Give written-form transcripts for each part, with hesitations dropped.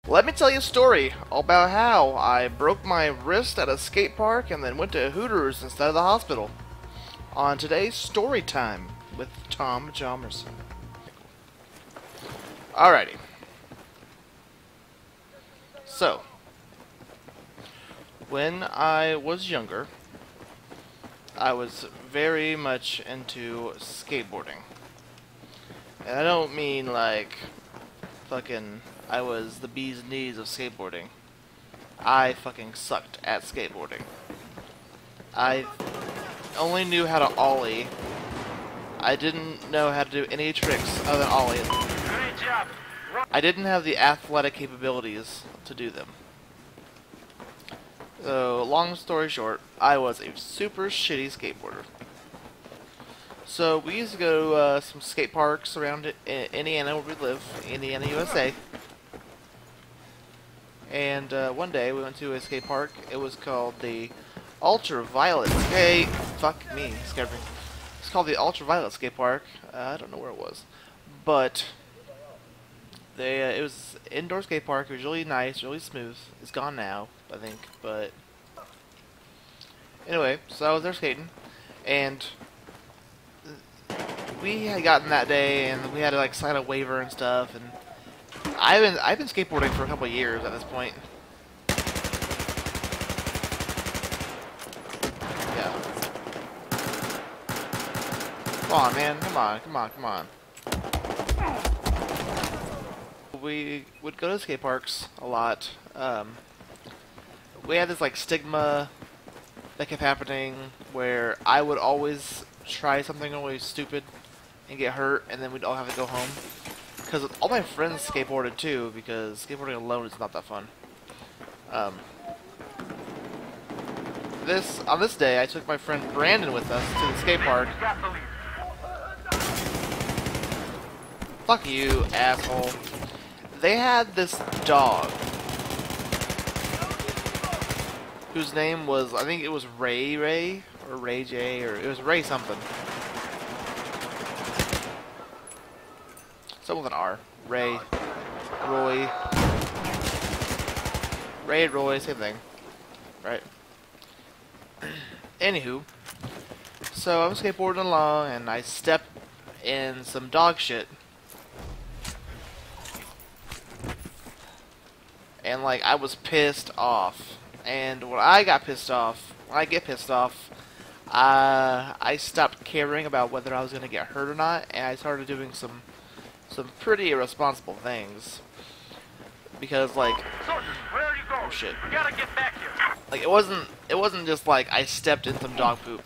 Let me tell you a story about how I broke my wrist at a skate park and then went to Hooters instead of the hospital. On today's story time with Tomjhomerson. Alrighty. So, when I was younger, I was very much into skateboarding. And I don't mean like fucking I was the bee's knees of skateboarding. I fucking sucked at skateboarding. I only knew how to ollie. I didn't know how to do any tricks other than ollie. Great job. I didn't have the athletic capabilities to do them. So, long story short, I was a super shitty skateboarder. So, we used to go to some skate parks around Indiana where we live, Indiana, USA. And one day we went to a skate park. It was called the Ultraviolet Skate. Fuck me, scared me. It's called the Ultraviolet Skate Park. I don't know where it was, but it was an indoor skate park. It was really nice, really smooth. It's gone now, I think. But anyway, so I was there skating, and we had gotten that day, and we had to like sign a waiver and stuff. And I've been skateboarding for a couple of years at this point. Yeah. Come on, man. Come on. Come on. Come on. We would go to skate parks a lot. We had this like stigma that kept happening where I would always try something really stupid and get hurt, and then we'd all have to go home. Because all my friends skateboarded too, because skateboarding alone is not that fun. On this day, I took my friend Brandon with us to the skate park. Fuck you, asshole. They had this dog whose name was, I think it was Ray, or Ray J, or it was Ray something. Someone with an R. Ray, Roy, same thing, right? Anywho, so I'm skateboarding along and I stepped in some dog shit. And like I was pissed off, and when I get pissed off, I stopped caring about whether I was gonna get hurt or not, and I started doing some pretty irresponsible things. Because like, Where are you going? oh shit, We gotta get back here. like it wasn't just like I stepped in some dog poop.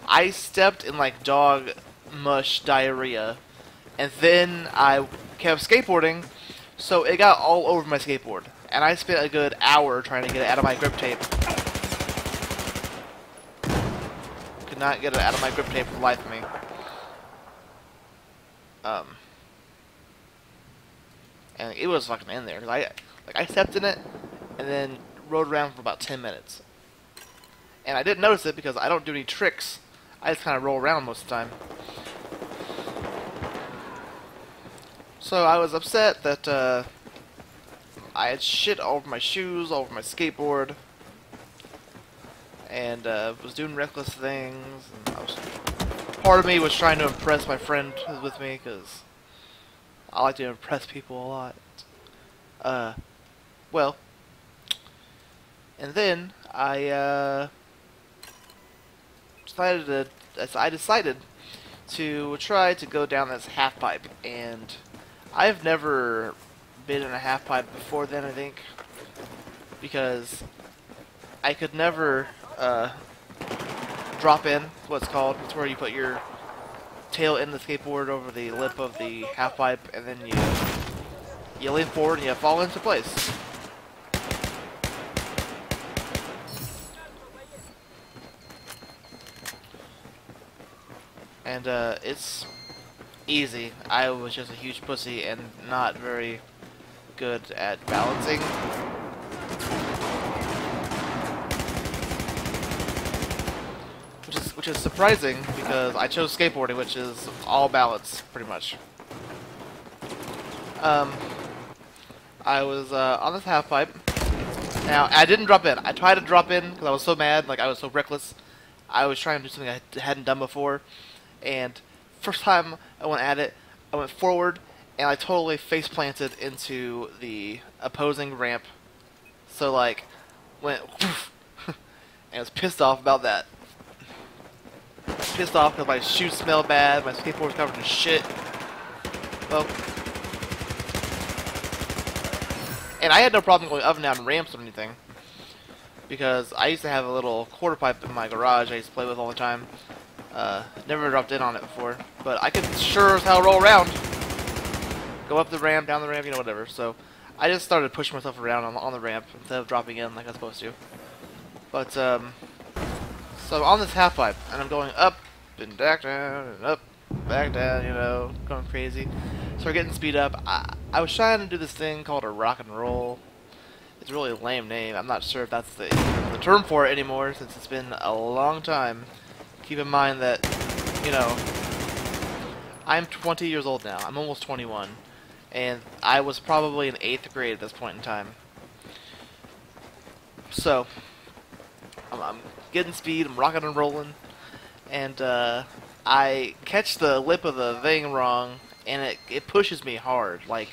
I stepped in like dog mush diarrhea, and then I kept skateboarding, so it got all over my skateboard. And I spent a good hour trying to get it out of my grip tape. Could not get it out of my grip tape for the life of me. And it was fucking in there. I stepped in it and then rode around for about 10 minutes. And I didn't notice it because I don't do any tricks. I just kind of roll around most of the time. So I was upset that I had shit all over my shoes, all over my skateboard, and was doing reckless things. And part of me was trying to impress my friend who was with me, because I like to impress people a lot. Well, and then I decided to try to go down this half pipe, and I've never been in a half pipe before then, I think, because I could never drop in, what's called. It's where you put your tail in the skateboard over the lip of the half pipe, and then you lean forward and you fall into place. And it's easy. I was just a huge pussy and not very good at balancing. Which is surprising because I chose skateboarding, which is all balance pretty much. I was on this half pipe. Now, I didn't drop in. I tried to drop in because I was so mad, like I was so reckless. I was trying to do something I hadn't done before, and first time I went at it, I went forward, and I totally face planted into the opposing ramp. So like, went, and I was pissed off about that. Pissed off because my shoes smell bad, my skateboard's covered in shit. Well, and I had no problem going up and down ramps or anything, because I used to have a little quarter pipe in my garage I used to play with all the time. Never dropped in on it before, but I could sure as hell roll around. Go up the ramp, down the ramp, you know, whatever. So I just started pushing myself around on the ramp instead of dropping in like I was supposed to. But, so I'm on this half pipe, and I'm going up and back down and up, back down, you know, going crazy. So we're getting speed up. I was trying to do this thing called a rock and roll. It's a really lame name. I'm not sure if that's the term for it anymore, since it's been a long time. Keep in mind that, you know, I'm 20 years old now. I'm almost 21. And I was probably in 8th grade at this point in time. So, I'm getting speed, I'm rocking and rolling, and I catch the lip of the thing wrong, and it pushes me hard. Like,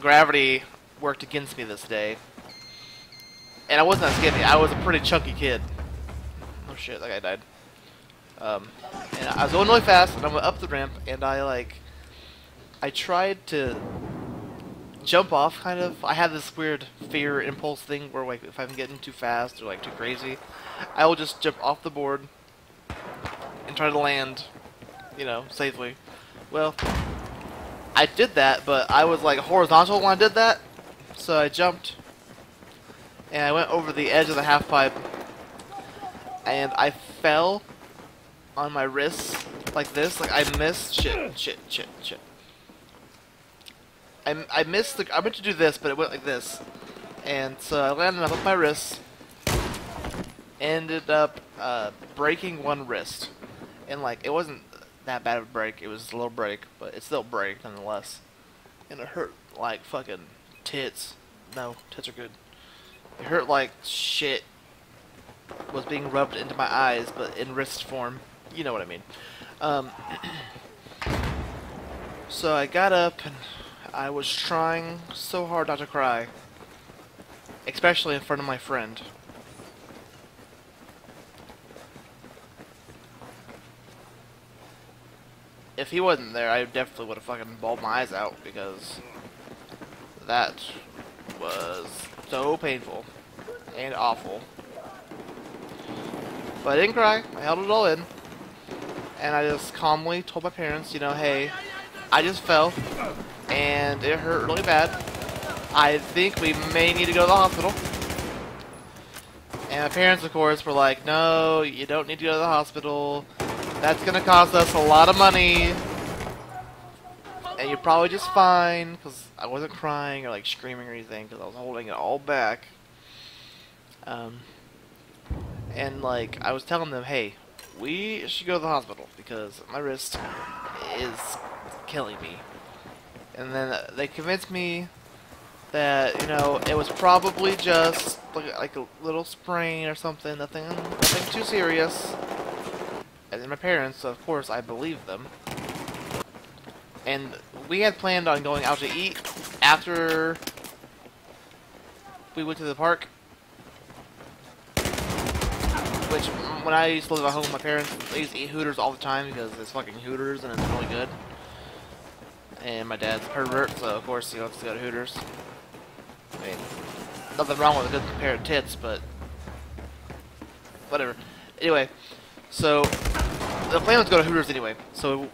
gravity worked against me this day. And I wasn't that skinny, I was a pretty chunky kid. Oh shit, that guy died. And I was going really fast, and I went up the ramp, and I tried to jump off, kind of. I had this weird fear impulse thing where, like, if I'm getting too fast or, like, too crazy, I will just jump off the board and try to land, you know, safely. Well, I did that, but I was, like, horizontal when I did that, so I jumped, and I went over the edge of the half pipe, and I fell on my wrists like this. Like, I missed. Shit. I missed I meant to do this, but it went like this. And so I landed up with my wrists. Ended up breaking one wrist. And, like, it wasn't that bad of a break. It was a little break, but it still break nonetheless. And it hurt like fucking tits. No, tits are good. It hurt like shit was being rubbed into my eyes, but in wrist form. You know what I mean. So I got up, and I was trying so hard not to cry. Especially in front of my friend. If he wasn't there, I definitely would have fucking bawled my eyes out, because that was so painful and awful. But I didn't cry. I held it all in. And I just calmly told my parents, you know, hey, I just fell, and it hurt really bad. I think we may need to go to the hospital. And my parents, of course, were like, no, you don't need to go to the hospital. That's going to cost us a lot of money. And you're probably just fine, because I wasn't crying or, like, screaming or anything, because I was holding it all back. And, like, I was telling them, hey, we should go to the hospital, because my wrist is killing me. And then they convinced me that, you know, it was probably just like a little sprain or something, nothing too serious. And then my parents, of course, I believed them. And we had planned on going out to eat after we went to the park. Which, when I used to live at home with my parents, they used to eat Hooters all the time because it's fucking Hooters and it's really good. And my dad's a pervert, so of course he wants to go to Hooters. I mean, nothing wrong with a good pair of tits, but whatever. Anyway, so the plan was to go to Hooters anyway. So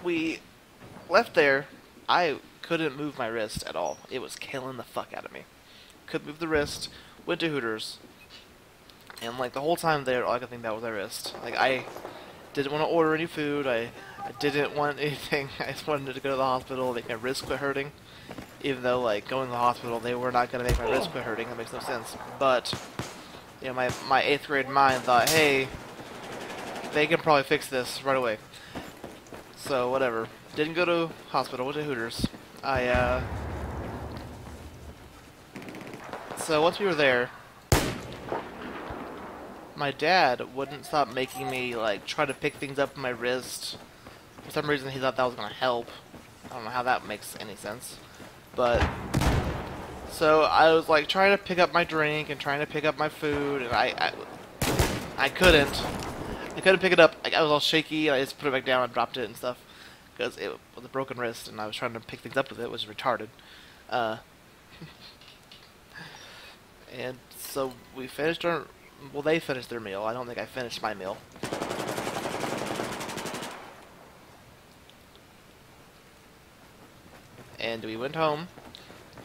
we left there. I couldn't move my wrist at all. It was killing the fuck out of me. Couldn't move the wrist. Went to Hooters. And, like, the whole time there, all I could think about was my wrist. Like, I didn't want to order any food. I didn't want anything. I just wanted to go to the hospital, make my wrist quit hurting. Even though, like, going to the hospital, they were not going to make my wrist quit hurting. That makes no sense. But, you know, my 8th grade mind thought, hey, they can probably fix this right away. So, whatever. Didn't go to hospital. Went to Hooters. I So once we were there, my dad wouldn't stop making me like try to pick things up in my wrist. For some reason, he thought that was gonna help. I don't know how that makes any sense, but so I was like trying to pick up my drink and trying to pick up my food, and I couldn't. I couldn't pick it up. I was all shaky, and I just put it back down and dropped it and stuff because it was a broken wrist, and I was trying to pick things up with it. It was retarded. And so we finished our. Well, they finished their meal. I don't think I finished my meal. And we went home.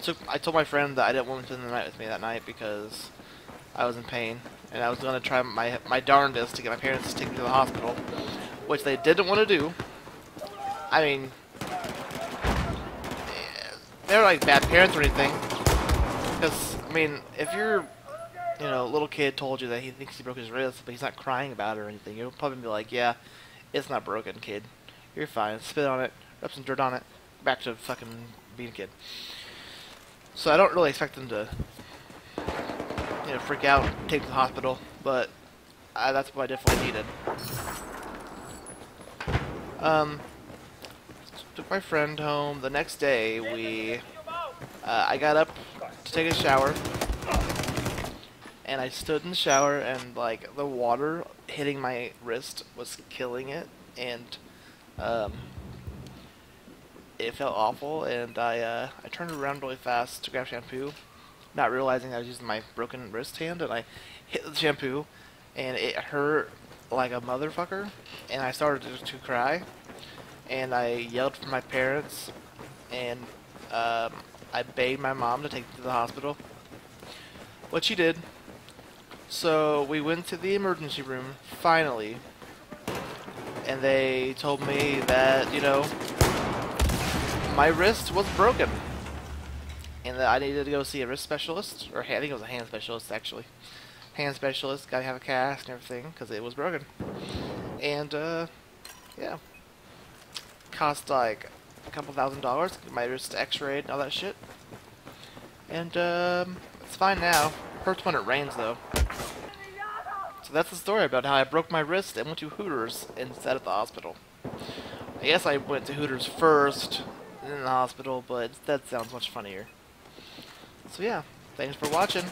So I told my friend that I didn't want him to spend the night with me that night because I was in pain, and I was going to try my darndest to get my parents to take me to the hospital, which they didn't want to do. I mean, they're like bad parents or anything. Because, I mean, if your, a little kid told you that he thinks he broke his wrist, but he's not crying about it or anything, you'll probably be like, yeah, it's not broken, kid. You're fine. Spit on it, rub some dirt on it, back to fucking being a kid. So I don't really expect them to, freak out, take to the hospital, but that's what I definitely needed. Took my friend home. The next day, I got up to take a shower, and I stood in the shower, and like the water hitting my wrist was killing it, and it felt awful, and I turned around really fast to grab shampoo, not realizing I was using my broken wrist hand, and I hit the shampoo, and it hurt like a motherfucker, and I started to cry, and I yelled for my parents, and I begged my mom to take me to the hospital, which she did. So we went to the emergency room, finally, and they told me that, my wrist was broken, and that I needed to go see a wrist specialist, or I think it was a hand specialist, actually. Hand specialist, gotta have a cast and everything, because it was broken. And, yeah. Cost like a couple $1,000s to get my wrist x-rayed and all that shit. And, it's fine now. Hurts when it rains, though. So that's the story about how I broke my wrist and went to Hooters instead of the hospital. I guess I went to Hooters first, and then the hospital, but that sounds much funnier. So yeah, thanks for watching.